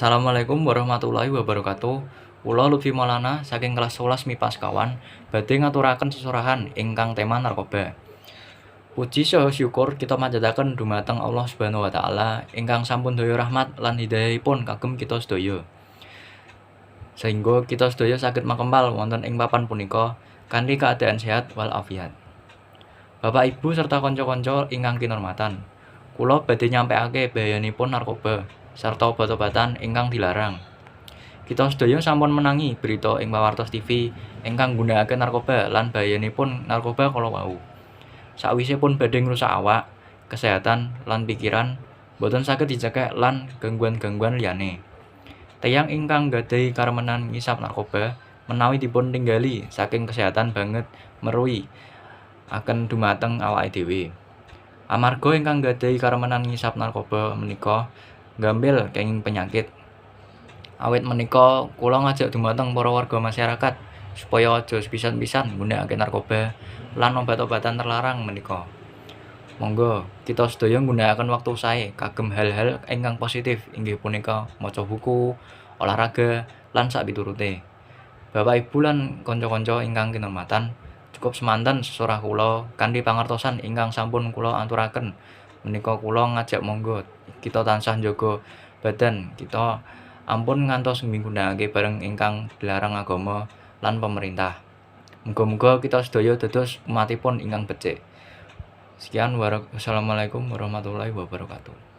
Assalamualaikum warahmatullahi wabarakatuh. Kula Lutfi Maulana saking kelas 11 MIPA sekawan badhe ngaturaken sesurahan ingkang tema narkoba. Puji saha syukur kita manjataken dumateng Allah Subhanahu wa taala ingkang sampun daya rahmat lan hidayahipun kagem kita sedaya. Sehingga kita sedaya saged makempal wonten ing papan punika kanthi keadaan sehat wal afiat. Bapak Ibu serta kanca-kanca ingkang kinurmatan, kula badhe nyampaiake bahayanipun narkoba sarta obat-obatan ingkang dilarang. Kita sedaya sampun menangi berita ing pawartos TV ingkang nggunakaken narkoba lan bahayanipun narkoba kala wau. Sakwise pun badhe ngrusak awak, kesehatan lan pikiran, boten saged dicegah lan gangguan-gangguan liyane. Tiyang ingkang gadhahi karemenan ngisap narkoba menawi dipun tinggali saking kesehatan banget merui akan dumateng awake dhewe. Amarga ingkang gadhahi karemenan ngisap narkoba menika nggambil kenging penyakit. Awit menika kula ngajak dumateng para warga masyarakat supaya aja sepisan-pisan nggunakake narkoba lan obat-obatan terlarang menika. Monggo kita sedaya nggunakaken waktu sae kagem hal-hal ingkang positif inggih punika maca buku, olahraga lan sakpiturute. Bapak Ibu lan kanca-kanca ingkang kinurmatan, cukup semanten sesorah kula kanthi pangertosan ingkang sampun kula aturaken. Menika kula ngajak monggo kita tansah njaga badan kita ampun ngantos nggunakake barang ingkang dilarang agama lan pemerintah. Muga-muga kita sedaya dados umatipun ingkang becik. Sekian, wassalamualaikum warahmatullahi wabarakatuh.